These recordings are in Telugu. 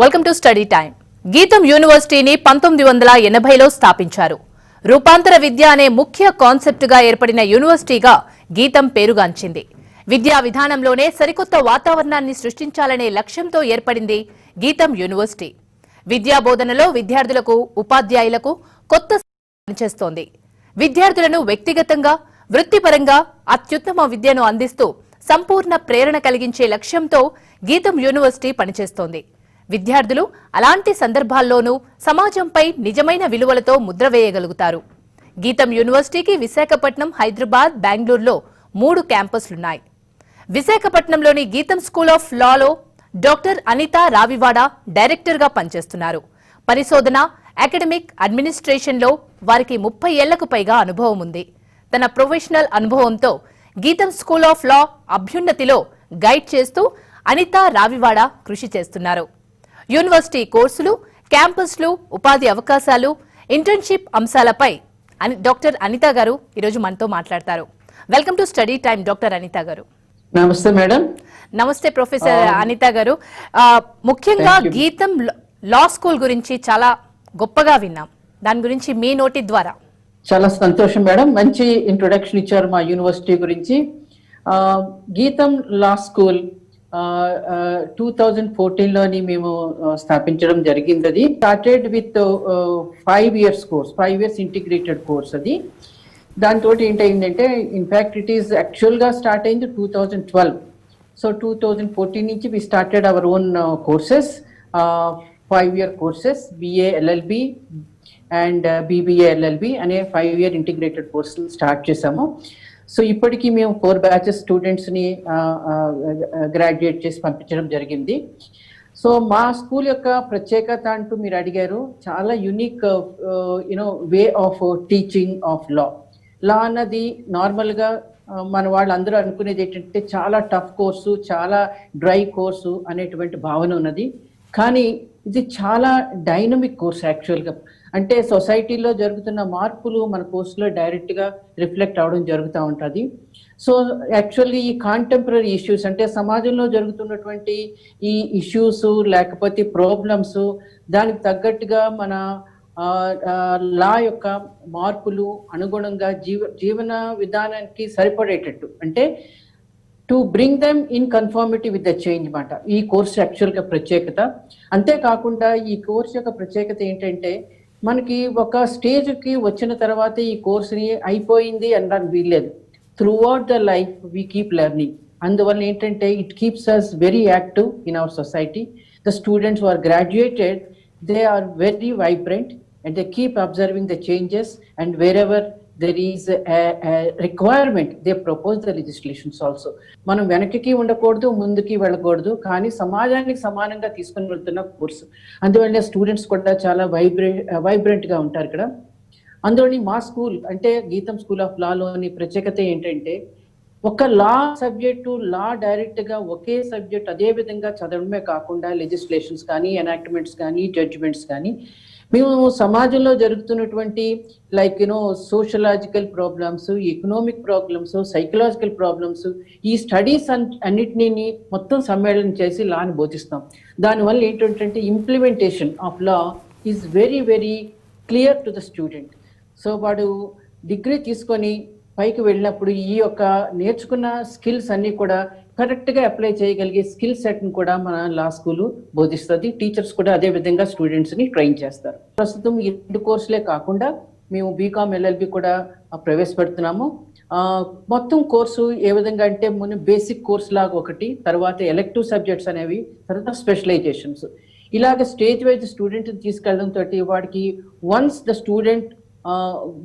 Welcome to study time. గీతం యూనివర్సిటీని 1980లో స్థాపించారు. రూపాంతర విద్య అనే ముఖ్య కాన్సెప్ట్గా ఏర్పడిన యూనివర్సిటీగా గీతం పేరుగాంచింది. విద్యా విధానంలోనే సరికొత్త వాతావరణాన్ని సృష్టించాలనే లక్ష్యంతో ఏర్పడింది గీతం యూనివర్సిటీ. విద్యా బోధనలో విద్యార్థులకు, ఉపాధ్యాయులకు కొత్త పనిచేస్తోంది. విద్యార్థులను వ్యక్తిగతంగా, వృత్తిపరంగా అత్యుత్తమ విద్యను అందిస్తూ సంపూర్ణ ప్రేరణ కలిగించే లక్ష్యంతో గీతం యూనివర్సిటీ పనిచేస్తోంది. విద్యార్థులు అలాంటి సందర్భాల్లోనూ సమాజంపై నిజమైన విలువలతో ముద్ర వేయగలుగుతారు. గీతం యూనివర్సిటీకి విశాఖపట్నం, హైదరాబాద్, బెంగళూరులో 3 క్యాంపస్లున్నాయి. విశాఖపట్నంలోని గీతం school of Lalo doctor Anita రావివాడ డైరెక్టర్గా పనిచేస్తున్నారు. పరిశోధన, అకాడమిక్, అడ్మినిస్ట్రేషన్లో వారికి 30 ఏళ్లకు పైగా అనుభవం ఉంది. తన ప్రొఫెషనల్ అనుభవంతో గీతం స్కూల్ ఆఫ్ లా అభ్యున్నతిలో గైడ్ చేస్తూ అనితా రావివాడ కృషి చేస్తున్నారు. యూనివర్సిటీ కోర్సులు, క్యాంపస్లు, ఉపాధి అవకాశాలు, ఇంటర్న్షిప్ అంశాలపై డాక్టర్ అనితా గారు ఈరోజు మనతో మాట్లాడతారు. Welcome to study time doctor Anita garu. నమస్తే మేడం. నమస్తే ప్రొఫెసర్ అనితా గారు. ముఖ్యంగా గీతం లా స్కూల్ గురించి చాలా గొప్పగా విన్నాం. దాని గురించి మీ నోటి ద్వారా. చాలా సంతోషం మేడం, మంచి ఇంట్రొడక్షన్ ఇచ్చారు మా యూనివర్సిటీ గురించి. గీతం లా స్కూల్ 2014లోని మేము స్థాపించడం జరిగింది. అది started with 5 years course, 5 years integrated course. అది దాంతో ఏంటంటే ఇన్ఫాక్ట్ ఇట్ ఈస్ యాక్చువల్గా స్టార్ట్ అయింది 2012. సో 2014 నుంచి we started our own courses, 5-year courses, BA LLB and BBA LLB అనే 5-year ఇంటిగ్రేటెడ్ కోర్సులు స్టార్ట్ చేసాము. సో ఇప్పటికీ మేము 4 batches స్టూడెంట్స్ని గ్రాడ్యుయేట్ చేసి పంపించడం జరిగింది. సో మా స్కూల్ యొక్క ప్రత్యేకత అంటూ మీరు అడిగారు, చాలా unique way of teaching of law. Law అన్నది నార్మల్గా మన వాళ్ళందరూ అనుకునేది ఏంటంటే చాలా టఫ్ కోర్సు, చాలా డ్రై కోర్సు అనేటువంటి భావన ఉన్నది. కానీ ఇది చాలా డైనమిక్ కోర్స్. యాక్చువల్గా అంటే సొసైటీలో జరుగుతున్న మార్పులు మన కోర్సులో డైరెక్ట్గా రిఫ్లెక్ట్ అవడం జరుగుతూ ఉంటుంది. సో యాక్చువల్లీ ఈ కాంటెంపరీ ఇష్యూస్ అంటే సమాజంలో జరుగుతున్నటువంటి ఈ ఇష్యూస్ లేకపోతే ప్రాబ్లమ్స్, దానికి తగ్గట్టుగా మన లా యొక్క మార్పులు అనుగుణంగా జీవన విధానానికి సరిపడేటట్టు, అంటే to bring them in conformity with the change మాట ఈ కోర్స్ యాక్చువల్గా ప్రత్యేకత. అంతేకాకుండా ఈ కోర్స్ యొక్క ప్రత్యేకత ఏంటంటే మనకి ఒక స్టేజ్కి వచ్చిన తర్వాత ఈ కోర్సుని అయిపోయింది అనడానికి వీల్లేదు. Throughout the life we keep learning. అందువల్ల ఏంటంటే it keeps us very active in our society. The students who are graduated, they are very vibrant and they keep observing the changes, and wherever there is a requirement they propose the legislations also. మనం వెనక్కి ఉండకూడదు, ముందుకి వెళ్ళకూడదు, కానీ సమాజానికి సమానంగా తీసుకుని వెళ్తున్న కోర్సు. అందువల్ల స్టూడెంట్స్ కూడా చాలా వైబ్రెంట్గా ఉంటారు ఇక్కడ. అందులోని మా స్కూల్ అంటే గీతం స్కూల్ ఆఫ్ లాలోని ప్రత్యేకత ఏంటంటే ఒక లా సబ్జెక్టు, లా డైరెక్ట్గా ఒకే సబ్జెక్ట్ అదే విధంగా చదవడమే కాకుండా లెజిస్లేషన్స్ కానీ, ఎనాక్ట్మెంట్స్ కానీ, జడ్జిమెంట్స్ కానీ, మేము సమాజంలో జరుగుతున్నటువంటి sociological problems, economic problems, psychological problems, ఈ స్టడీస్ అన్నిటినీ మొత్తం సమ్మేళనం చేసి లాని బోధిస్తాం. దానివల్ల ఏంటంటే implementation of law is very very clear to the student. So వాడు డిగ్రీ తీసుకొని పైకి వెళ్ళినప్పుడు ఈ యొక్క నేర్చుకున్న స్కిల్స్ అన్నీ కూడా కరెక్ట్గా అప్లై చేయగలిగే స్కిల్ సెట్ని కూడా మన లా స్కూల్ బోధిస్తుంది. టీచర్స్ కూడా అదే విధంగా స్టూడెంట్స్ని ట్రైన్ చేస్తారు. ప్రస్తుతం ఈ 2 కోర్సులే కాకుండా మేము BCom LLB కూడా ప్రవేశపెడుతున్నాము. మొత్తం కోర్సు ఏ విధంగా అంటే ముందు బేసిక్ కోర్స్ లాగా ఒకటి, తర్వాత ఎలెక్టివ్ సబ్జెక్ట్స్ అనేవి, తర్వాత స్పెషలైజేషన్స్, ఇలాగ స్టేజ్ వైజ్ స్టూడెంట్ని తీసుకెళ్ళడం తోటి వాడికి once the student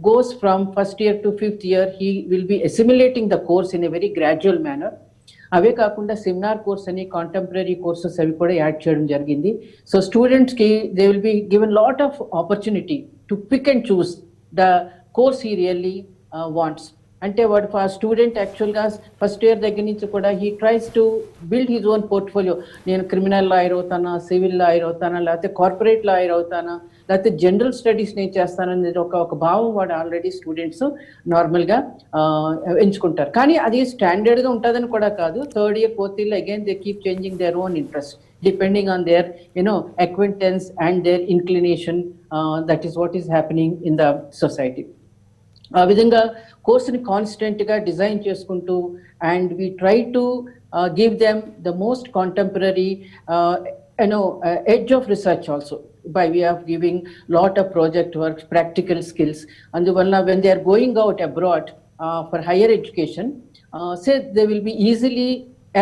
goes from 1st year to 5th year, he will be assimilating the course in a very gradual manner. అవే కాకుండా సెమినార్ కోర్స్ అని, కాంటెంపరీ కోర్సెస్ అవి కూడా యాడ్ చేయడం జరిగింది. సో స్టూడెంట్స్కి they will be given lot of opportunity to pick and choose the course he really wants. అంటే వాడు స్టూడెంట్ యాక్చువల్గా ఫస్ట్ ఇయర్ దగ్గర నుంచి కూడా he tries to build his own portfolio. నేను క్రిమినల్ లాయర్ అవుతానా, సివిల్ లాయర్ అవుతానా, లేకపోతే కార్పొరేట్ లాయర్ అవుతానా, లేకపోతే జనరల్ స్టడీస్ నేను చేస్తాననేది ఒక భావం వాడు ఆల్రెడీ స్టూడెంట్స్ నార్మల్గా ఎంచుకుంటారు. కానీ అది స్టాండర్డ్గా ఉంటుందని కూడా కాదు. Third year fourth year again they keep changing their own interest depending on their acquaintance and their inclination. That is what is happening in the society. ఆ విధంగా కోర్సుని కాన్స్టెంట్గా డిజైన్ చేసుకుంటూ and we try to give them the most contemporary edge of research also by way of giving lot of project work, practical skills. అందువల్ల when they are going out abroad for higher education, say they will be easily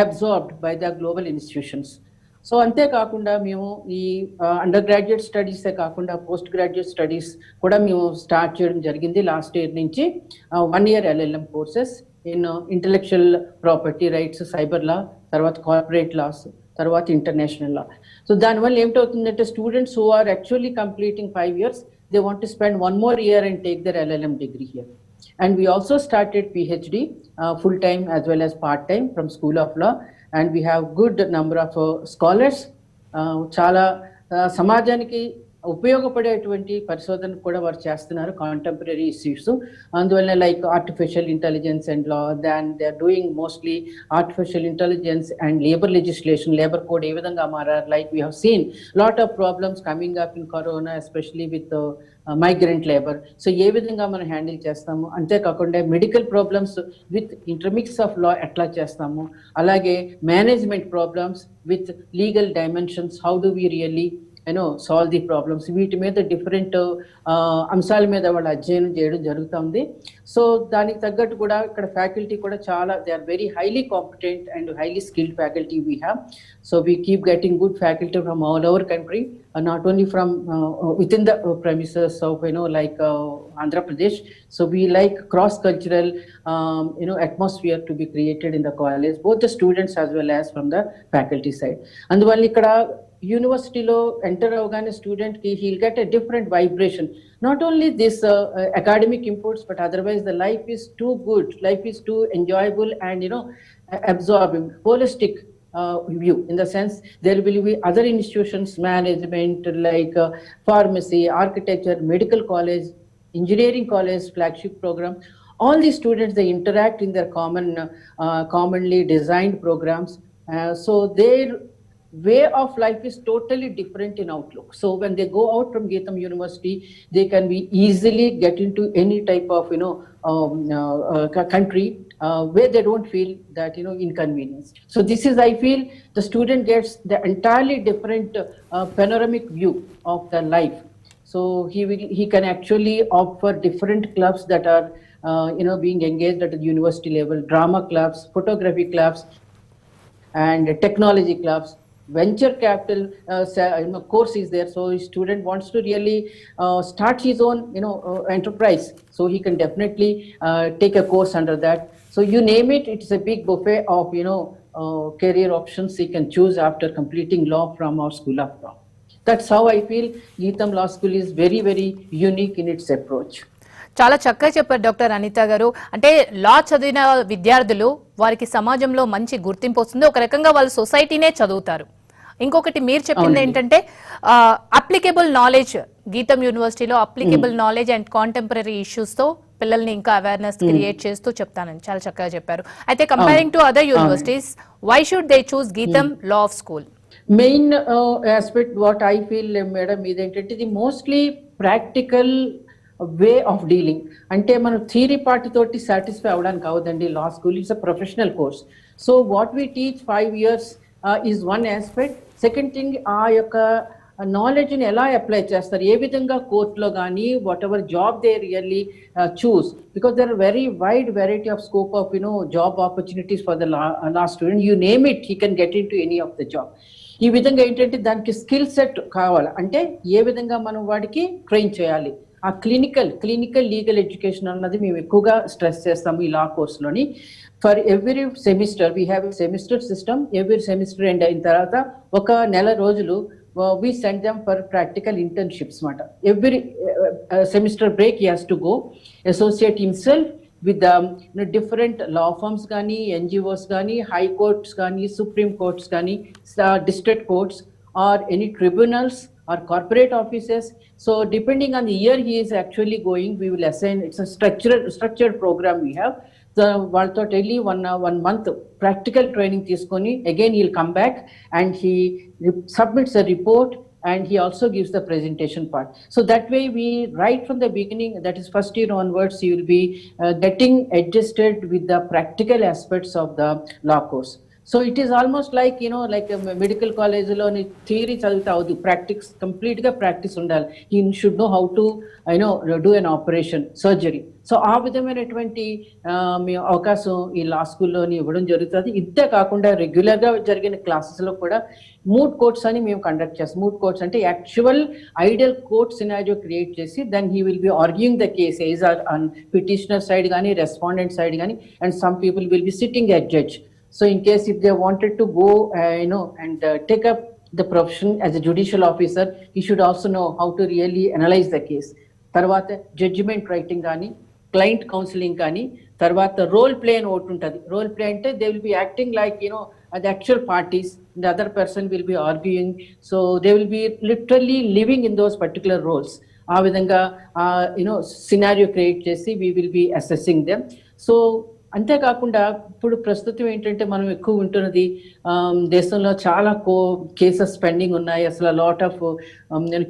absorbed by the global institutions. So అంతేకాకుండా మేము ఈ అండర్ గ్రాడ్యుయేట్ స్టడీసే కాకుండా పోస్ట్ గ్రాడ్యుయేట్ స్టడీస్ కూడా మేము స్టార్ట్ చేయడం జరిగింది లాస్ట్ ఇయర్ నుంచి. 1 year LLM courses in intellectual property rights, cyber law, తర్వాత కార్పొరేట్ లాస్, తర్వాత ఇంటర్నేషనల్ లా. సో దానివల్ల ఏమిటవుతుందంటే students who are actually completing 5 years, they want to spend 1 more year and take their LLM degree here. And we also started PhD full time as well as part time from School of Law. And we have good number of scholars. చాలా సమాజానికి ఉపయోగపడేటువంటి పరిశోధన కూడా వారు చేస్తున్నారు కాంటెంపరీ ఇష్యూస్. అందువల్ల like artificial intelligence and law, than they are doing mostly artificial intelligence and labour legislation, labour code ఏ విధంగా మారారు. Like we have seen lot of problems coming up in corona, especially with migrant labour. So ఏ విధంగా మనం హ్యాండిల్ చేస్తాము, అంతేకాకుండా medical problems with intermix of law ఎట్లా చేస్తాము, అలాగే management problems with legal dimensions, how do we really solve the problems. వీటి మీద డిఫరెంట్ అంశాల మీద వాళ్ళు అధ్యయనం చేయడం జరుగుతుంది. సో దానికి తగ్గట్టు కూడా ఇక్కడ ఫ్యాకల్టీ కూడా చాలా, they are very highly competent and highly skilled faculty we have. So we keep getting good faculty from all over country, not only from within the premises of like Andhra Pradesh. So we like cross cultural atmosphere to be created in the college, both the students as well as from the faculty side. అందువల్ల ఇక్కడ యూనివర్సిటీలో ఎంటర్ అవగానే స్టూడెంట్ కి he'll get a different vibration. Not only this academic inputs, but otherwise the life is too good, life is too enjoyable and absorbing, holistic view, in the sense there will be other institutions, management like pharmacy, architecture, medical college, engineering college, flagship program. All these students, they interact in their commonly designed programs. So their way of life is totally different in outlook. So when they go out from Gitam University, they can be easily get into any type of country where they don't feel that inconvenience. So this is, I feel, the student gets the entirely different panoramic view of the life. So he can actually opt for different clubs that are being engaged at the university level, drama clubs, photography clubs, and technology clubs. Venture capital course is there, so his student wants to really start his own enterprise, so he can definitely take a course under that. So you name it, it's a big buffet of career options he can choose after completing law from our School of Law. That's how I feel Gitam Law School is very, very unique in its approach. చాలా చక్కగా చెప్పారు డాక్టర్ అనిత గారు. అంటే లా చదివిన విద్యార్థులు వారికి సమాజంలో మంచి గుర్తింపు వస్తుంది, ఒక రకంగా వాళ్ళు సొసైటీనే చదువుతారు. ఇంకొకటి మీరు చెప్పింది ఏంటంటే అప్లికేబుల్ నాలెడ్జ్, గీతం యూనివర్సిటీలో applicable knowledge and contemporary issues తో పిల్లల్ని ఇంకా అవేర్నెస్ క్రియేట్ చేస్తూ చెప్తానని చాలా చక్కగా చెప్పారు. అయితే comparing to other universities, why should they choose GITAM law of school? Main aspect what I feel madam ఇదేంటంటే ఇది mostly practical way of dealing. అంటే మనం థియరీ పార్ట్ తోటి సాటిస్ఫై అవ్వడానికి అవదండి. Law school it's a professional course. So what we teach 5 years is one aspect. Second thing, ఆ యొక్క నాలెడ్జ్ని ఎలా అప్లై చేస్తారు, ఏ విధంగా కోర్టులో కానీ whatever job they really choose, because there are very wide variety of scope of job opportunities for the law student. You name it, he can get into any of the job. ఈ విధంగా ఏంటంటే దానికి స్కిల్ సెట్ కావాలి. అంటే ఏ విధంగా మనం వాడికి ట్రైన్ చేయాలి, ఆ క్లినికల్ లీగల్ ఎడ్యుకేషన్ అన్నది మేము ఎక్కువగా స్ట్రెస్ చేస్తాము ఈ లా కోర్సులోని. For every semester we have a semester system. Every semester end అయిన తర్వాత ఒక నెల రోజులు we send them for practical internships. Every semester break he has to go associate himself with the different law firms gani, NGOs gani, high courts gani, supreme courts gani, district courts, or any tribunals or corporate offices. So depending on the year he is actually going, we will assign. It's a structured program we have. So వాళ్ళతో వెళ్ళి one month practical training తీసుకొని again he'll come back and he submits a report, and he also gives the presentation part. So that way we, right from the beginning, that is first year onwards, you will be getting adjusted with the practical aspects of the law course. So it is almost like, like a medical college lo ni theory chaduta avadu, practice complete ga practice undali. He should know how to do an operation, surgery. So ఆ విధమైనటువంటి మీ అవకాశం ఈ లా స్కూల్లోని ఇవ్వడం జరుగుతుంది. ఇంతే కాకుండా రెగ్యులర్గా జరిగిన క్లాసెస్లో కూడా మూట్ కోర్ట్స్ అని మేము కండక్ట్ చేస్తాం. మూట్ కోర్ట్స్ అంటే actual ideal court scenario create చేసి then he will be arguing the case is on petitioner side కానీ రెస్పాండెంట్ సైడ్ కానీ, and some people will be sitting at judge. So in case if they wanted to go and take up the profession as a judicial officer, he should also know how to really analyze the case. Tarvata judgment writing gaani, client counseling gaani, tarvata role play and okati untadi. Role play ante they will be acting like the actual parties, the other person will be arguing, so they will be literally living in those particular roles. Aa vidhanga scenario create chesi we will be assessing them. So అంతేకాకుండా ఇప్పుడు ప్రస్తుతం ఏంటంటే మనం ఎక్కువ వింటున్నది దేశంలో చాలా కేసెస్ పెండింగ్ ఉన్నాయి. అసలు lot of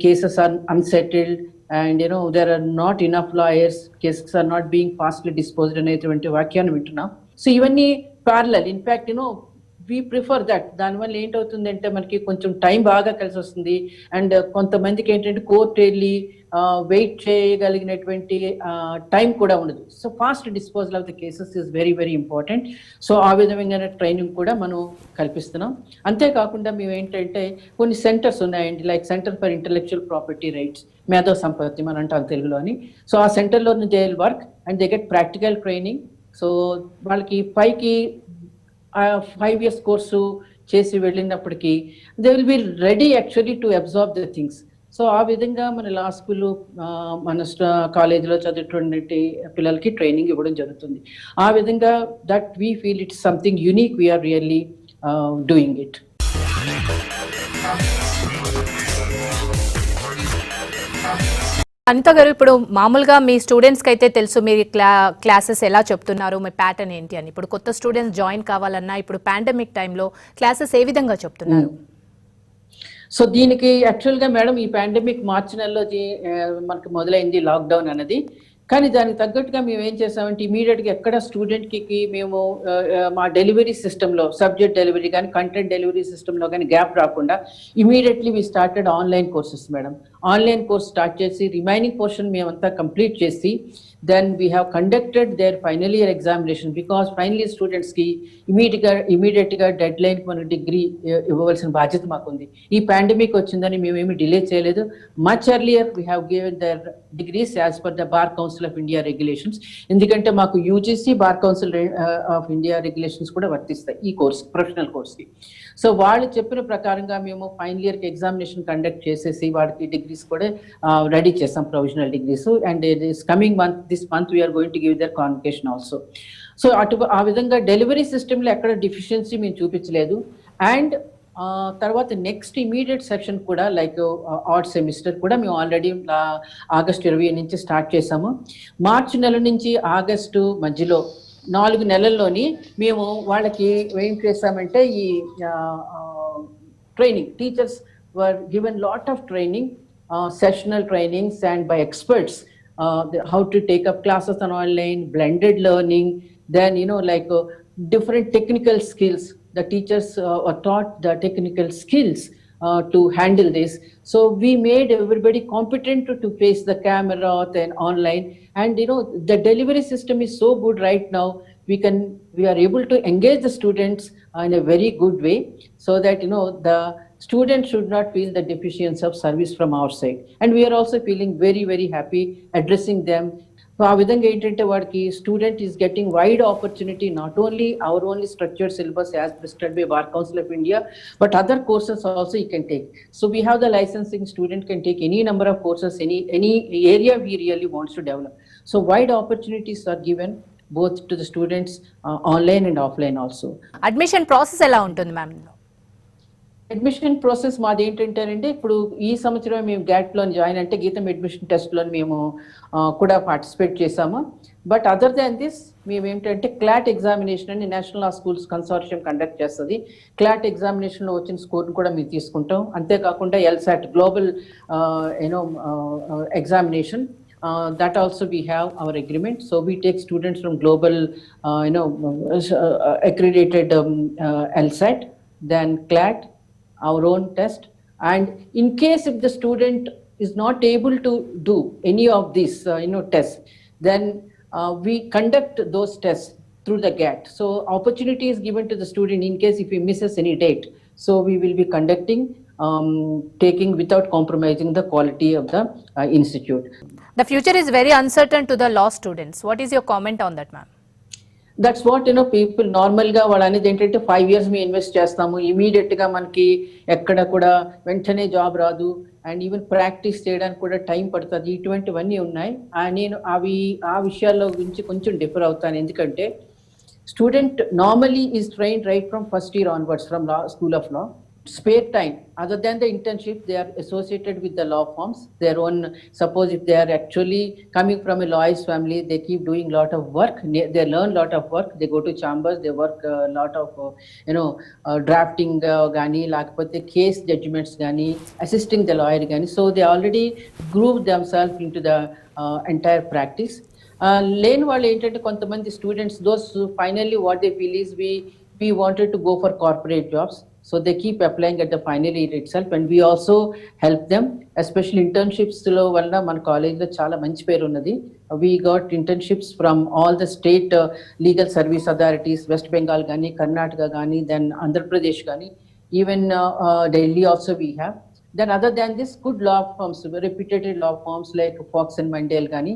cases are unsettled and there are not enough lawyers, cases are not being fastly disposed అనేటువంటి వాక్యాన్ని వింటున్నాం. సో ఇవన్నీ parallel, in fact we prefer that. దానివల్ల ఏంటవుతుందంటే మనకి కొంచెం టైం బాగా కలిసి వస్తుంది, అండ్ కొంతమందికి ఏంటంటే కోర్టు వెళ్ళి వెయిట్ చేయగలిగినటువంటి టైం కూడా ఉండదు. So fast disposal of the cases is very very important. So ఆ విధమైన ట్రైనింగ్ కూడా మనం కల్పిస్తున్నాం. అంతేకాకుండా మేము ఏంటంటే కొన్ని సెంటర్స్ ఉన్నాయండి, like centre for intellectual property rights, మేధో సంపత్తి మనం అంటాం తెలుగులో అని. సో ఆ సెంటర్లో they will work and they get practical training. So వాళ్ళకి పైకి 5 years కోర్సు చేసి వెళ్ళినప్పటికీ they will be ready actually to absorb the things. So ఆ విధంగా మన లా స్కూల్ మన కాలేజీలో చదువుతున్నటువంటి పిల్లలకి ట్రైనింగ్ ఇవ్వడం జరుగుతుంది. ఆ విధంగా that we feel it's something unique, we are really doing it. Anita garu, ఇప్పుడు మామూలుగా మీ స్టూడెంట్స్కి అయితే తెలుసు మీరు క్లాసెస్ ఎలా చెప్తున్నారు, మీ ప్యాటర్న్ ఏంటి అని. ఇప్పుడు కొత్త స్టూడెంట్స్ జాయిన్ కావాలన్నా ఇప్పుడు పాండమిక్ టైంలో క్లాసెస్ ఏ విధంగా చెప్తున్నారు? సో దీనికి యాక్చువల్గా మేడం ఈ పాండమిక్ మార్చి నెలలో మనకు మొదలైంది లాక్డౌన్ అన్నది. కానీ దానికి తగ్గట్టుగా మేము ఏం చేసామంటే ఇమీడియట్గా ఎక్కడ స్టూడెంట్కి మేము మా డెలివరీ సిస్టంలో, సబ్జెక్ట్ డెలివరీ కానీ కంటెంట్ డెలివరీ సిస్టంలో కానీ గ్యాప్ రాకుండా immediately we started online courses madam. Online course start చేసి రిమైనింగ్ పోర్షన్ మేమంతా కంప్లీట్ చేసి then we have conducted their final year examination, because finally students ki immediate ga deadline ki mana degree ఇవ్వవలసిన బాధ్యత మాకుంది. ఈ పాండమిక్ వచ్చిందని మేమేమి డిలే చేయలేదు. Much earlier we have given their degrees as per the bar council of India regulations. ఎందుకంటే మాకు UGC bar council of India regulations కూడా వర్తిస్తాయి ఈ కోర్స్, ప్రొఫెషనల్ కోర్స్కి. సో వాళ్ళు చెప్పిన ప్రకారంగా మేము ఫైనల్ ఇయర్కి ఎగ్జామినేషన్ కండక్ట్ చేసేసి వాడికి డిగ్రీస్ కూడా రెడీ చేస్తాం, provisional degrees. And this coming month, this month we are going to give their convocation also. So ఆ విధంగా డెలివరీ సిస్టంలో ఎక్కడ డిఫిషియన్సీ మేము చూపించలేదు. అండ్ తర్వాత నెక్స్ట్ ఇమీడియట్ సెక్షన్ కూడా లైక్ ఆర్ట్ సెమిస్టర్ కూడా మేము ఆల్రెడీ ఆగస్టు 20 నుంచి స్టార్ట్ చేసాము. మార్చి నెల నుంచి ఆగస్టు మధ్యలో 4 నెలల్లోని మేము వాళ్ళకి ఏం చేసామంటే ఈ training, teachers were given lot of training, sessional trainings and by experts. How to take up classes on online, blended learning, then like different technical skills. The teachers are taught the technical skills to handle this. So we made everybody competent to face the camera then online. And the delivery system is so good right now. We are able to engage the students in a very good way, so that the students should not feel the deficiency of service from our side. And we are also feeling very very happy addressing them. So ఆ విధంగా ఏంటంటే వాడికి student is getting wide opportunity, not only our only structured syllabus as prescribed by bar council of India, but other courses also he can take. So we have the licensing, student can take any number of courses, any area he really wants to develop. So wide opportunities are given. both to the students online and offline also. Admission process ఎలా ఉంటుంది మ్యామ్? అడ్మిషన్ ప్రాసెస్ మాది ఏంటంటే ఇప్పుడు ఈ సంవత్సరం మేము గ్యాట్లో జాయిన్ అంటే గీతం అడ్మిషన్ టెస్ట్లో మేము కూడా పార్టిసిపేట్ చేసాము. బట్ అదర్ దాన్ దిస్ మేము ఏంటంటే క్లాట్ ఎగ్జామినేషన్ అని national law schools consortium conduct చేస్తుంది. క్లాట్ ఎగ్జామినేషన్లో వచ్చిన స్కోర్ని కూడా మేము తీసుకుంటాం. అంతేకాకుండా LSAT global examination, that also we have our agreement. So we take students from global accredited LSAT, then CLAT, our own test, and in case if the student is not able to do any of these tests, then we conduct those tests through the GAT. So opportunity is given to the student in case if he misses any date. So we will be conducting, taking without compromising the quality of the institute. The future is very uncertain to the law students. What is your comment on that, ma'am? That's what people నార్మల్గా వాళ్ళు అనేది ఏంటంటే 5 years మేము ఇన్వెస్ట్ చేస్తాము, ఇమీడియట్గా మనకి ఎక్కడ కూడా వెంటనే జాబ్ రాదు, అండ్ ఈవెన్ ప్రాక్టీస్ చేయడానికి కూడా టైం పడుతుంది, ఇటువంటివన్నీ ఉన్నాయి. నేను ఆ విషయాల్లో గురించి కొంచెం డిఫర్ అవుతాను. ఎందుకంటే student normally is trained right from first year onwards from law school of law. Spare time other than the internship, they are associated with the law firms, their own. Suppose if they are actually coming from a lawyer's family, they keep doing lot of work, they learn lot of work, they go to chambers, they work lot of drafting gani lakapothe case judgments gani, assisting the lawyer gani, so they already groove themselves into the entire practice. Lane వాళ్ళు ఏంటంటే కొంతమంది students, those finally what they feel is we wanted to go for corporate jobs. So they keep applying at the final year itself, and we also help them, especially internships lo valla mana college lo chaala manchi peru unnadi. We got internships from all the state legal service authorities, West Bengal gani, Karnataka gani, then Andhra Pradesh gani, even Delhi also we have. Then other than this, good law firms, reputed law firms like Fox and Mandel gani,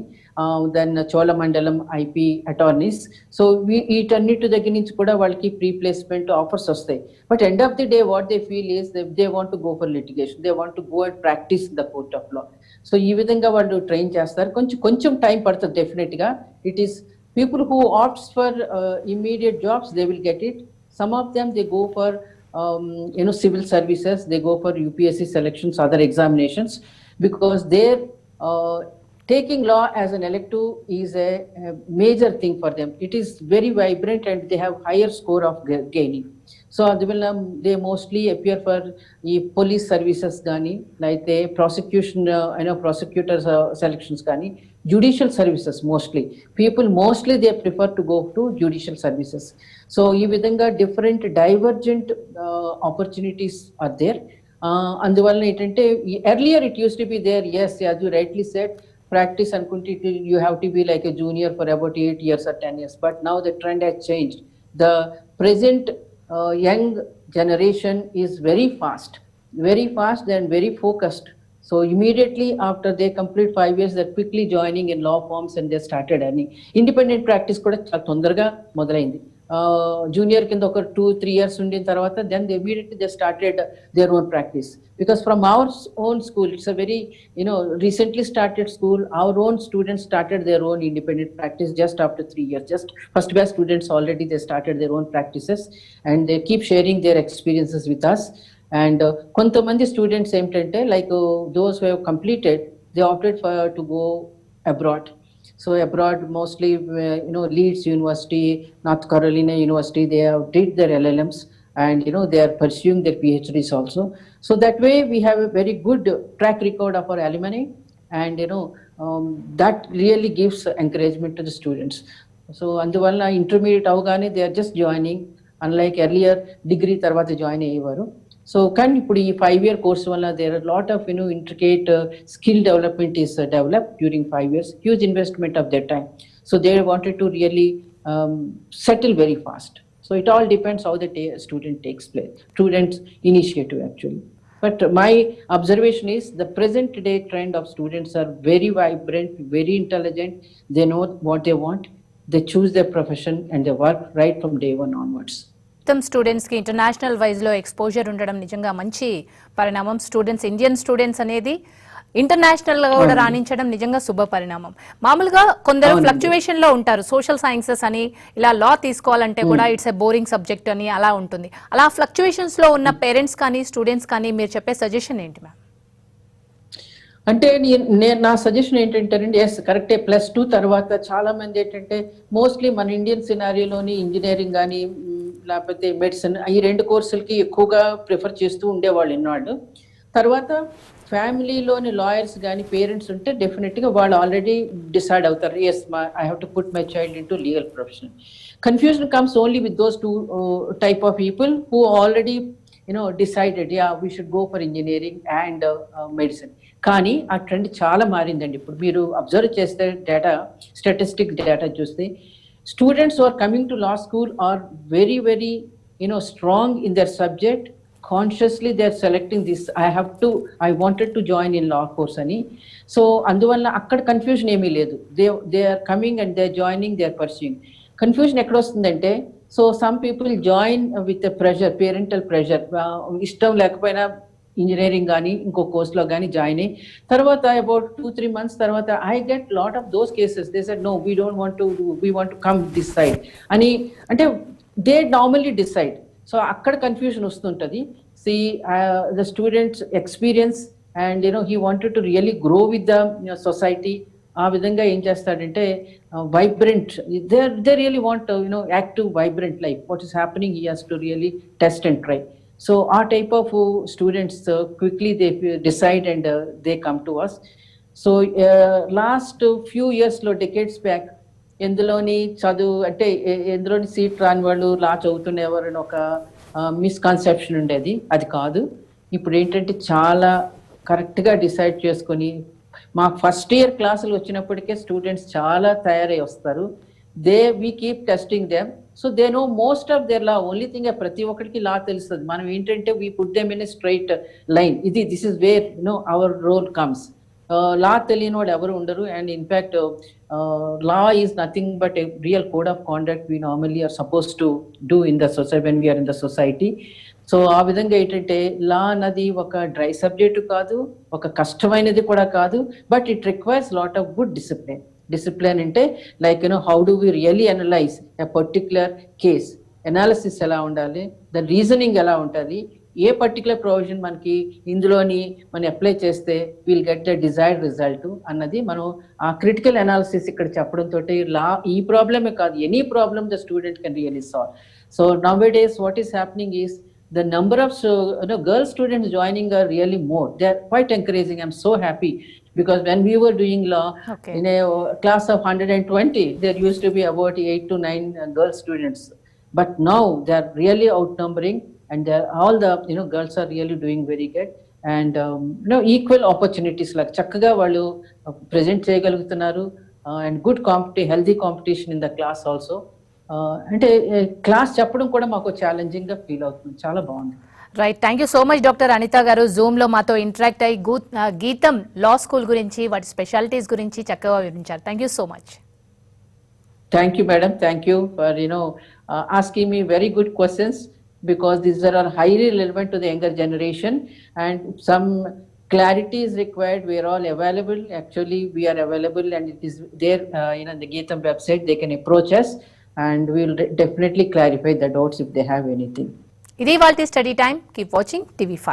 then Cholamandalam IP attorneys. So we వీటన్నిటి దగ్గర నుంచి కూడా వాళ్ళకి ప్రీ ప్లేస్మెంట్ ఆఫర్స్ వస్తాయి. But end of the day what they feel is they want to go for litigation, they want to go and practice the court of law. So ఈ విధంగా వాళ్ళు ట్రైన్ చేస్తారు. కొంచెం టైం పడుతుంది డెఫినెట్ గా. It is people who opts for immediate jobs, they will get it. Some of them they go for civil services, they go for UPSC selections, other examinations, because they're taking law as an elective is a major thing for them. It is very vibrant and they have higher score of gaining. So they mostly appear for the police services gani, like the prosecution prosecutors selections gani, judicial services mostly. People mostly they prefer to go to judicial services. So ee vidhanga different divergent opportunities are there. Anduvalla etante earlier it used to be there, yes, as you rightly said, practice anukunte you have to be like a junior for about 8 years or 10 years. But now the trend has changed. The present young generation is very fast and very focused. So immediately after they complete 5 years, they're quickly joining in law firms and they started earning. Independent practice kuda chaala tondaraga modalaindi. Junior కింద ఒక 2-3 years ఉండిన తర్వాత then they immediately started their own practice. Because from our own school, it's a very recently started school, our own students started their own independent practice just after 3 years. Just first batch students already they started their own practices and they keep sharing their experiences with us. And కొంతమంది స్టూడెంట్స్ ఏంటంటే like those who have completed, they opted for to go abroad. So abroad mostly Leeds University, North Carolina University, they have did their LLMs and they are pursuing their PhDs also. So that way we have a very good track record of our alumni, and that really gives encouragement to the students. So అందువల్ల intermediate అవగానే they are just joining, unlike earlier degree తర్వాత జాయిన్ అయ్యేవారు. So కానీ ఇప్పుడు ఈ 5-year course వల్ల there are a lot of intricate skill development is developed during 5 years, huge investment of their time. So they wanted to really settle very fast. So it all depends how the student takes place, students initiative actually. But my observation is the present day trend of students are very vibrant, very intelligent, they know what they want, they choose their profession and they work right from day one onwards. Students కి ఇంటర్నేషనల్ వైజ్ లో ఎక్స్పోజర్ ఉండడం నిజంగా మంచి పరిణామం. స్టూడెంట్స్, ఇండియన్ స్టూడెంట్స్ అనేది ఇంటర్నేషనల్ గా కూడా రాణించడం నిజంగా శుభ పరిణామం. మామూలుగా కొందరు ఫ్లక్చువేషన్ లో ఉంటారు, సోషల్ సైన్సెస్ అని, ఇలా లా తీసుకోవాలంటే కూడా ఇట్స్ ఎ బోరింగ్ సబ్జెక్ట్ అని అలా ఉంటుంది. అలా ఫ్లక్చువేషన్స్ లో ఉన్న పేరెంట్స్ కానీ స్టూడెంట్స్ కానీ మీరు చెప్పే సజెషన్ ఏంటి మ్యామ్? అంటే నేను నా సజెషన్ ఏంటంటే ఎస్ కరెక్టే, +2 తర్వాత చాలా మంది ఏంటంటే మోస్ట్లీ మన ఇండియన్ సినారియోలోని ఇంజనీరింగ్ కానీ లేకపోతే మెడిసిన్ ఈ 2 కోర్సులకి ఎక్కువగా ప్రిఫర్ చేస్తూ ఉండేవాళ్ళు ఇన్నాళ్ళు. తర్వాత ఫ్యామిలీలోని లాయర్స్ కానీ పేరెంట్స్ ఉంటే డెఫినెట్గా వాళ్ళు ఆల్రెడీ డిసైడ్ అవుతారు, yes I have to put my child into legal profession. Confusion comes only with those 2 type of people who already decided we should go for engineering and medicine. కానీ ఆ ట్రెండ్ చాలా మారిందండి. ఇప్పుడు మీరు అబ్జర్వ్ చేస్తే స్టాటిస్టిక్ డేటా చూస్తే students are coming to law school are very very strong in their subject. Consciously they are selecting this, I wanted to join in law course అని. సో అందువల్ల అక్కడ కన్ఫ్యూజన్ ఏమీ లేదు. They are coming and they are joining, they are pursuing. Confusion ఎక్కడ వస్తుందంటే, so some people join with pressure, parental pressure, ఇష్టం లేకపోయినా ఇంజనీరింగ్ కానీ ఇంకో కోర్స్లో కానీ జాయిన్ అయ్యి తర్వాత అబౌట్ 2-3 months తర్వాత I get lot of those cases. They said no, we don't want to do, we want to come this side అని, అంటే దే నార్మల్లీ డిసైడ్. సో అక్కడ కన్ఫ్యూజన్ వస్తుంటుంది. See the students experience and he wanted to really grow with the society. ఆ విధంగా ఏం చేస్తాడంటే vibrant, they really want active vibrant life. What is happening, he has to really test and try. So our type of students quickly they decide and they come to us. So last few years lo decades back enduloni chadu ante enduloni seat రాని వాళ్ళు లా చదువుతున్నవారు అని ఒక మిస్కన్సెప్షన్ ఉండేది. అది కాదు. ఇప్పుడు ఏంటంటే చాలా కరెక్ట్గా డిసైడ్ చేసుకొని మాకు ఫస్ట్ ఇయర్ క్లాసులు వచ్చినప్పటికే స్టూడెంట్స్ చాలా తయారై వస్తారు. we keep testing them, so they know most of their law. Only thing ప్రతి ఒక్కరికి లా తెలుస్తుంది. మనం ఏంటంటే we put them in a straight line. this is where our role comes. లా తెలియని వాడు ఎవరు ఉండరు. And in fact law is nothing but a real code of conduct we normally are supposed to do in the society when we are in the society. So ఆ విధంగా ఏంటంటే లా అన్నది ఒక డ్రై సబ్జెక్టు కాదు, ఒక కష్టమైనది కూడా కాదు, but it requires lot of good discipline. Discipline అంటే like how do we really analyse a particular case, analysis ఎలా ఉండాలి, ద రీజనింగ్ ఎలా ఉంటుంది, ఏ పర్టికులర్ ప్రొవిజన్ మనకి ఇందులోని మనం అప్లై చేస్తే will get the desired result అన్నది మనం ఆ క్రిటికల్ అనాలిసిస్ ఇక్కడ చెప్పడంతో లా ఈ ప్రాబ్లమే కాదు, any problem the student can really solve. So now days what is happening is the number of girl students joining are really more. They are quite encouraging. I'm so happy because when we were doing law in a class of 120, there used to be about 8 to 9 girl students, but now they are really outnumbering, and all the girls are really doing very good. And equal opportunities, like చక్కగా వాళ్ళు present చేయగలుగుతున్నారు, and good healthy competition in the class also. అంటే క్లాస్ చెప్పడం కూడా మాకు ఛాలెంజింగ్ గా ఫీల్ అవుతుంది. చాలా బాగుంది. Right, thank you so much doctor Anita garu. Zoom లో మాతో ఇంటరాక్ట్ అయ్యి గీతం లా స్కూల్ గురించి, వాటి స్పెషాలిటీస్ గురించి చక్కగా వివరించారు. Thank you so much. Thank you madam, thank you for asking me very good questions, because these are highly relevant to the younger generation and some clarity is required. We are all available. Actually we are available and it is there the Gitam website. They can approach us and we will definitely clarify the doubts if they have anything. Idi Valti Study Time. Keep watching TV5.